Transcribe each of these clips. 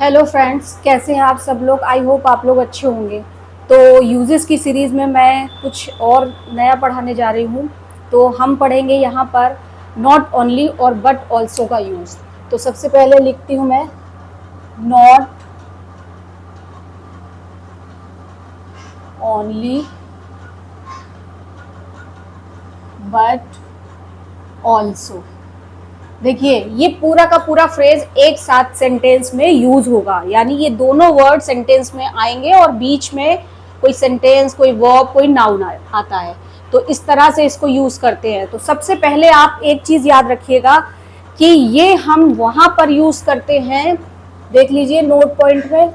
Hello friends, कैसे हैं आप सब लोग। आई होप आप लोग अच्छे होंगे। तो यूजेस की सीरीज़ में मैं कुछ और नया पढ़ाने जा रही हूँ। तो हम पढ़ेंगे यहाँ पर नॉट ओनली और बट ऑल्सो का यूज़। तो सबसे पहले लिखती हूँ मैं नॉट ओनली बट ऑल्सो। देखिए, ये पूरा का पूरा फ्रेज एक साथ सेंटेंस में यूज होगा, यानी ये दोनों वर्ड सेंटेंस में आएंगे और बीच में कोई सेंटेंस, कोई वर्ब, कोई नाउन आता है। तो इस तरह से इसको यूज करते हैं। तो सबसे पहले आप एक चीज याद रखिएगा कि ये हम वहां पर यूज करते हैं, देख लीजिए नोट पॉइंट में,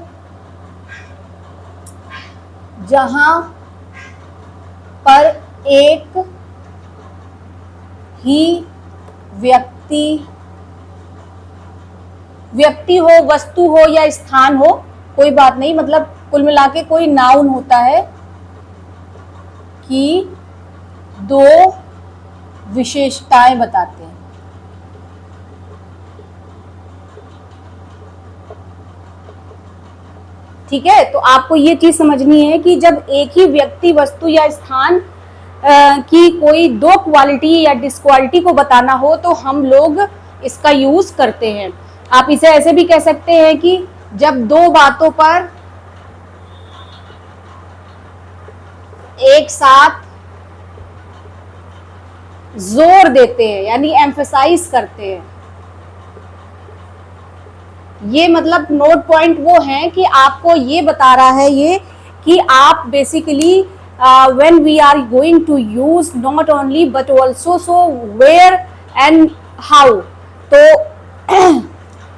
जहां पर एक ही व्यक्ति हो, वस्तु हो या स्थान हो, कोई बात नहीं, मतलब कुल मिला के कोई नाउन होता है कि दो विशेषताएं बताते हैं। ठीक है, तो आपको ये चीज समझनी है कि जब एक ही व्यक्ति, वस्तु या स्थान की कोई दो क्वालिटी या डिसक्वालिटी को बताना हो तो हम लोग इसका यूज करते हैं। आप इसे ऐसे भी कह सकते हैं कि जब दो बातों पर एक साथ जोर देते हैं, यानी एम्फसाइज करते हैं। ये मतलब नोट पॉइंट वो है कि आपको ये बता रहा है ये कि आप basically when we are going to use not only but also, so where and how. तो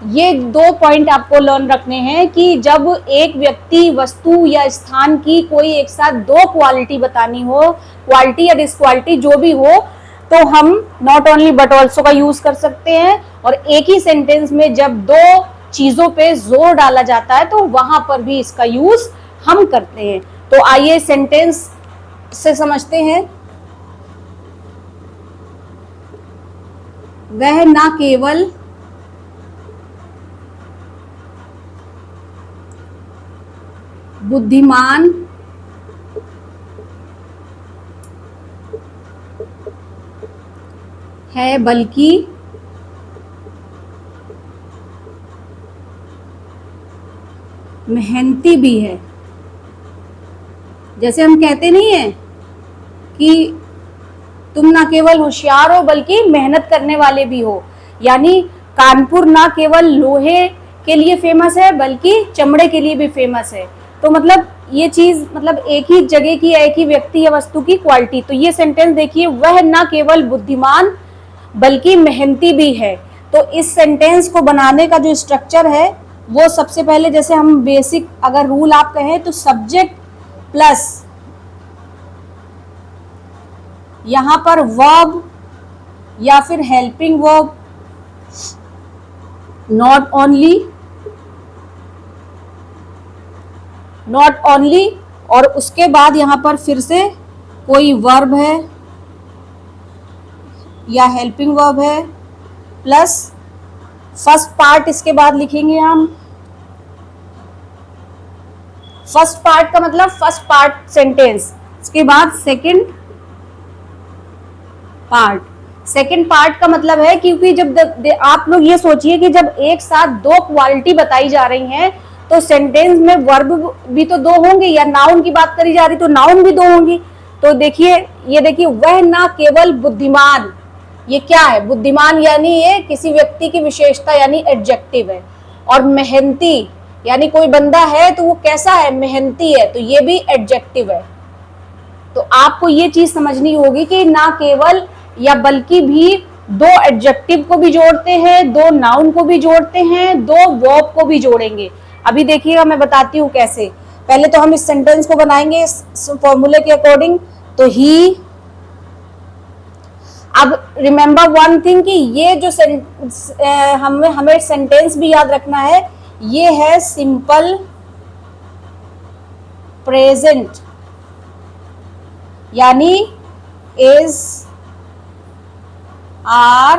ये दो पॉइंट आपको लर्न रखने हैं कि जब एक व्यक्ति, वस्तु या स्थान की कोई एक साथ दो क्वालिटी बतानी हो, क्वालिटी या डिसक्वालिटी जो भी हो, तो हम नॉट ओनली बट ऑल्सो का यूज कर सकते हैं। और एक ही सेंटेंस में जब दो चीजों पे जोर डाला जाता है तो वहां पर भी इसका यूज हम करते हैं। तो आइए सेंटेंस से समझते हैं। वह ना केवल बुद्धिमान है बल्कि मेहनती भी है। जैसे हम कहते नहीं है कि तुम ना केवल होशियार हो बल्कि मेहनत करने वाले भी हो, यानी कानपुर ना केवल लोहे के लिए फेमस है बल्कि चमड़े के लिए भी फेमस है। तो मतलब ये चीज, मतलब एक ही जगह की, एक ही व्यक्ति या वस्तु की क्वालिटी। तो ये सेंटेंस देखिए, वह ना केवल बुद्धिमान बल्कि मेहनती भी है। तो इस सेंटेंस को बनाने का जो स्ट्रक्चर है वो सबसे पहले, जैसे हम बेसिक अगर रूल आप कहें तो सब्जेक्ट प्लस यहां पर वर्ब या फिर हेल्पिंग वर्ब, नॉट ओनली, और उसके बाद यहां पर फिर से कोई वर्ब है या हेल्पिंग वर्ब है, प्लस फर्स्ट पार्ट इसके बाद लिखेंगे हम। फर्स्ट पार्ट का मतलब फर्स्ट पार्ट सेंटेंस, उसके बाद सेकंड पार्ट। सेकंड पार्ट का मतलब है, क्योंकि जब आप लोग ये सोचिए कि जब एक साथ दो क्वालिटी बताई जा रही हैं तो सेंटेंस में वर्ब भी तो दो होंगे, या नाउन की बात करी जा रही तो नाउन भी दो होंगी। तो देखिए, ये देखिए, वह ना केवल बुद्धिमान, ये क्या है? बुद्धिमान यानी ये किसी व्यक्ति की विशेषता, यानी एडजेक्टिव है। और मेहनती यानी कोई बंदा है तो वो कैसा है? मेहनती है, तो ये भी एडजेक्टिव है। तो आपको ये चीज समझनी होगी कि ना केवल या बल्कि भी दो एडजेक्टिव को भी जोड़ते हैं, दो नाउन को भी जोड़ते हैं, दो वर्ब को भी जोड़ेंगे। अभी देखिएगा, मैं बताती हूँ कैसे। पहले तो हम इस सेंटेंस को बनाएंगे इस फॉर्मूले के अकॉर्डिंग। तो ही, अब रिमेंबर वन थिंग कि ये जो हमें सेंटेंस भी याद रखना है, ये है सिंपल प्रेजेंट, यानी इज, आर,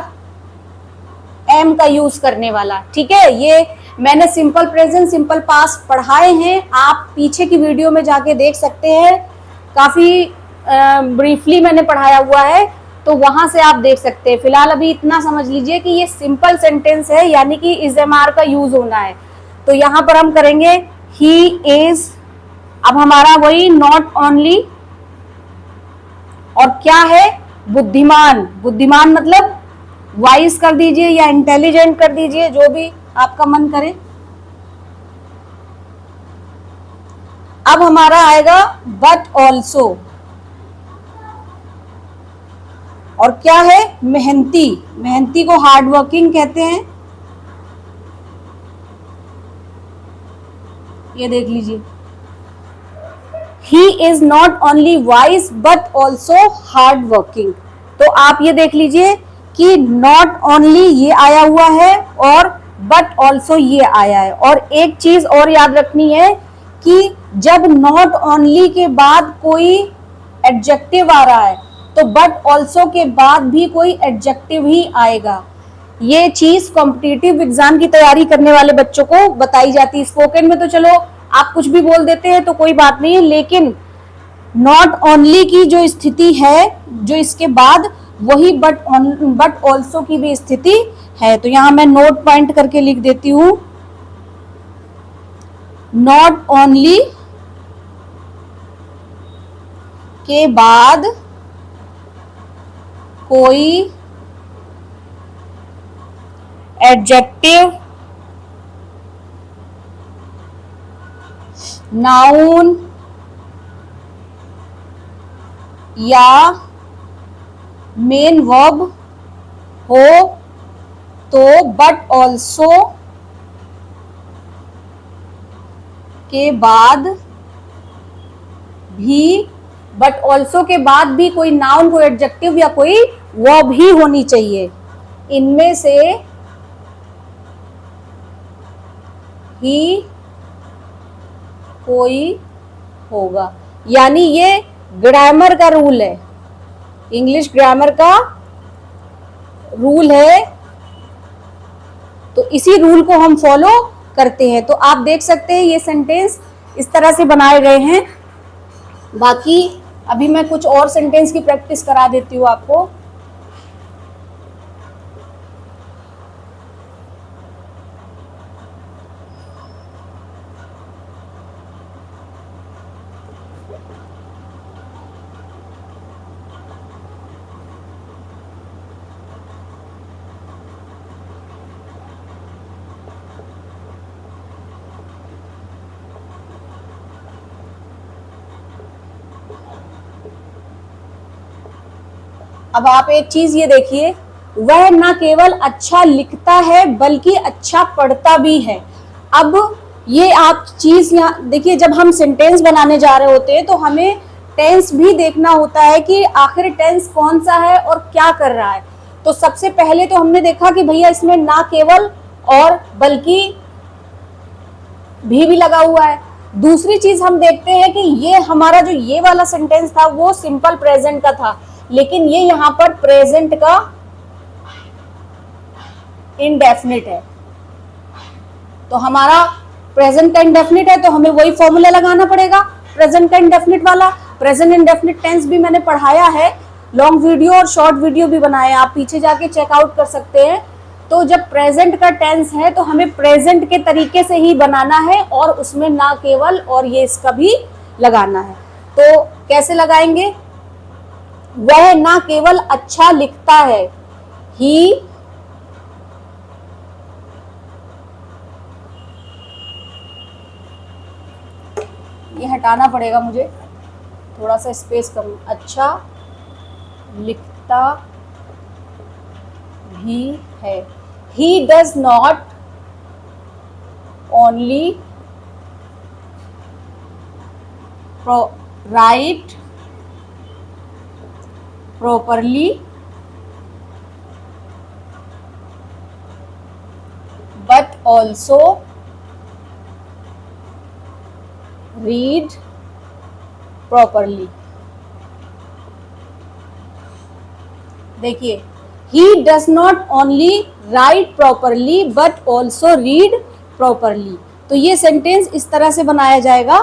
एम का यूज करने वाला। ठीक है, ये मैंने सिंपल प्रेजेंट सिंपल पास्ट पढ़ाए हैं, आप पीछे की वीडियो में जाके देख सकते हैं, काफी ब्रीफली मैंने पढ़ाया हुआ है, तो वहां से आप देख सकते हैं। फिलहाल अभी इतना समझ लीजिए कि ये सिंपल सेंटेंस है, यानी कि इज एम आर का यूज होना है। तो यहां पर हम करेंगे ही इज, अब हमारा वही नॉट ओनली, और क्या है, बुद्धिमान। बुद्धिमान मतलब वाइज कर दीजिए या इंटेलिजेंट कर दीजिए, जो भी आपका मन करे। अब हमारा आएगा बट ऑल्सो, और क्या है, मेहनती। मेहनती को हार्ड वर्किंग कहते हैं, ये देख लीजिए। He is not only wise but also hard working. तो आप ये देख लीजिए कि नॉट ओनली ये आया हुआ है और बट ऑल्सो ये आया है। और एक चीज और याद रखनी है कि जब नॉट ओनली के बाद कोई एडजेक्टिव आ रहा है तो बट ऑल्सो के बाद भी कोई एडजेक्टिव ही आएगा। ये चीज कॉम्पिटिटिव एग्जाम की तैयारी करने वाले बच्चों को बताई जाती है। स्पोकन में तो चलो आप कुछ भी बोल देते हैं तो कोई बात नहीं है, लेकिन नॉट ओनली की जो स्थिति है, जो इसके बाद, वही बट ऑल्सो की भी स्थिति है। तो यहां मैं नोट पॉइंट करके लिख देती हूं, नॉट ओनली के बाद कोई एडजेक्टिव, नाउन या मेन वर्ब हो तो बट ऑल्सो के बाद भी, बट ऑल्सो के बाद भी कोई नाउन, कोई एडजेक्टिव या कोई वर्ब ही होनी चाहिए। इनमें से ही कोई होगा, यानी ये ग्रामर का रूल है, इंग्लिश ग्रामर का रूल है। तो इसी रूल को हम फॉलो करते हैं। तो आप देख सकते हैं ये सेंटेंस इस तरह से बनाए गए हैं। बाकी अभी मैं कुछ और सेंटेंस की प्रैक्टिस करा देती हूँ आपको। अब आप एक चीज ये देखिए, वह न केवल अच्छा लिखता है बल्कि अच्छा पढ़ता भी है। अब ये आप चीज यहाँ देखिए, जब हम सेंटेंस बनाने जा रहे होते हैं तो हमें टेंस भी देखना होता है कि आखिर टेंस कौन सा है और क्या कर रहा है। तो सबसे पहले तो हमने देखा कि भैया इसमें ना केवल और बल्कि भी लगा हुआ है। दूसरी चीज हम देखते हैं कि ये हमारा जो ये वाला सेंटेंस था वो सिंपल प्रेजेंट का था, लेकिन ये यहां पर प्रेजेंट का इंडेफिनिट है। तो हमारा प्रेजेंट का इंडेफिनिट है तो हमें वही फॉर्मूला लगाना पड़ेगा प्रेजेंट का इंडेफिनिट वाला। प्रेजेंट इंडेफिनिट टेंस भी मैंने पढ़ाया है, लॉन्ग वीडियो और शॉर्ट वीडियो भी बनाए, आप पीछे जाके चेकआउट कर सकते हैं। तो जब प्रेजेंट का टेंस है तो हमें प्रेजेंट के तरीके से ही बनाना है और उसमें ना केवल और ये इसका भी लगाना है। तो कैसे लगाएंगे, वह ना केवल अच्छा लिखता है, ही ये हटाना पड़ेगा मुझे, थोड़ा सा स्पेस कम, अच्छा लिखता भी है। He does not only right properly but also read properly। देखिए he does not only right properly but also read properly. तो ये सेंटेंस इस तरह से बनाया जाएगा।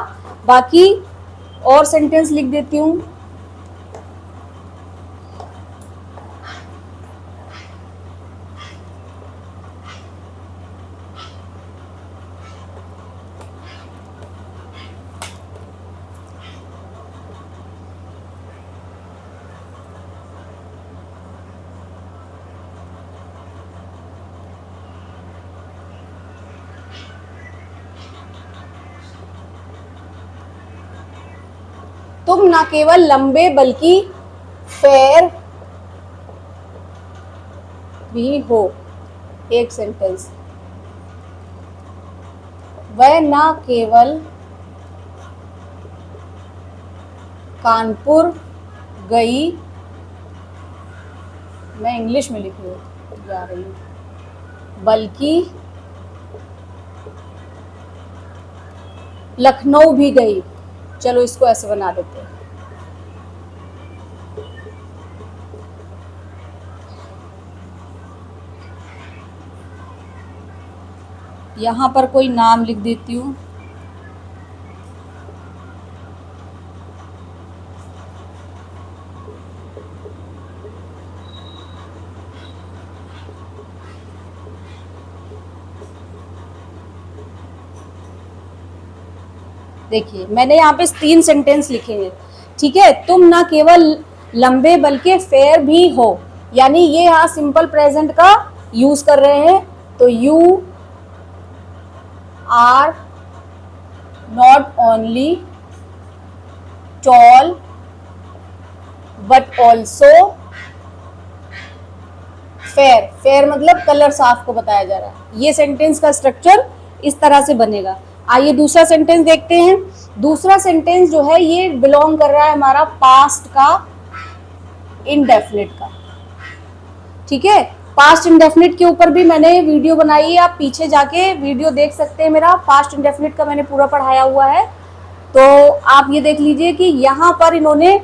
बाकी और सेंटेंस लिख देती हूँ। तुम ना केवल लंबे बल्कि फेयर भी हो। एक सेंटेंस, वह ना केवल कानपुर गई, मैं इंग्लिश में लिख जा रही हूँ, बल्कि लखनऊ भी गई। चलो इसको ऐसे बना देते हैं। यहां पर कोई नाम लिख देती हूँ। देखिए मैंने यहाँ पे 3 सेंटेंस लिखे हैं, ठीक है। तुम ना केवल लंबे बल्कि फेयर भी हो, यानी ये यहाँ सिंपल प्रेजेंट का यूज कर रहे हैं। तो you are not only tall but also fair. Fair मतलब कलर साफ को बताया जा रहा है। ये सेंटेंस का स्ट्रक्चर इस तरह से बनेगा। आइए दूसरा सेंटेंस देखते हैं। दूसरा सेंटेंस जो है ये बिलोंग कर रहा है हमारा पास्ट का इनडेफिनिट का, ठीक है। पास्ट इंडेफिनिट के ऊपर भी मैंने वीडियो बनाई है, आप पीछे जाके वीडियो देख सकते हैं। मेरा पास्ट इंडेफिनिट का मैंने पूरा पढ़ाया हुआ है, तो आप ये देख लीजिए कि यहाँ पर इन्होंने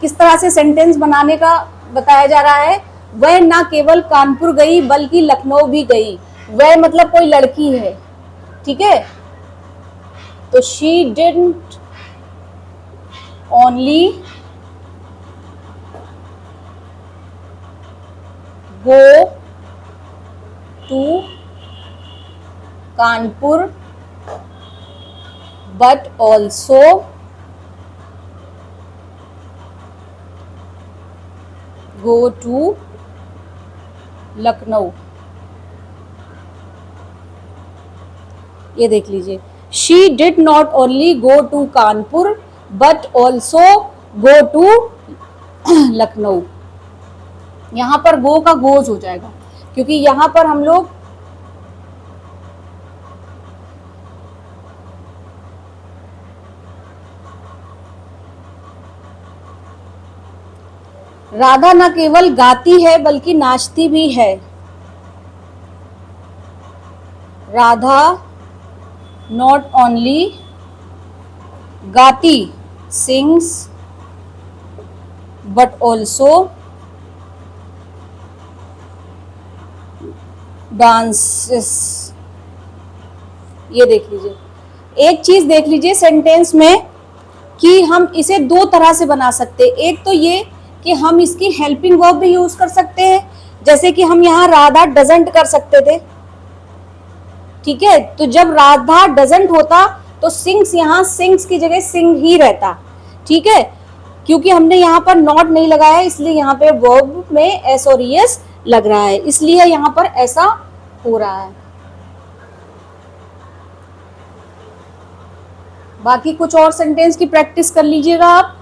किस तरह से सेंटेंस बनाने का बताया जा रहा है। वह ना केवल कानपुर गई बल्कि लखनऊ भी गई। वह मतलब कोई लड़की है, ठीक है। तो she didn't only go to Kanpur but also go to Lucknow. ये देख लीजिए, she did not only go to Kanpur but also go to Lucknow. यहां पर गो का गोज हो जाएगा, क्योंकि यहां पर हम लोग राधा न केवल गाती है बल्कि नाचती भी है। राधा नॉट ओनली गाती सिंग्स बट ऑल्सो डांसेस। ये देख लीजिए, एक चीज देख लीजिए सेंटेंस में कि हम इसे 2 तरह से बना सकते हैं। एक तो ये कि हम इसकी हेल्पिंग वर्ब भी यूज कर सकते हैं, जैसे कि हम यहाँ राधा डजंट कर सकते थे, ठीक है। तो जब राधा डजंट होता तो सिंग्स, यहाँ सिंग्स की जगह सिंग ही रहता, ठीक है। क्योंकि हमने यहाँ पर नॉट नहीं लगाया, इसलिए यहाँ पे वर्ब में एस और ईएस लग रहा है, इसलिए यहाँ पर ऐसा हो रहा है। बाकी कुछ और सेंटेंस की प्रैक्टिस कर लीजिएगा आप।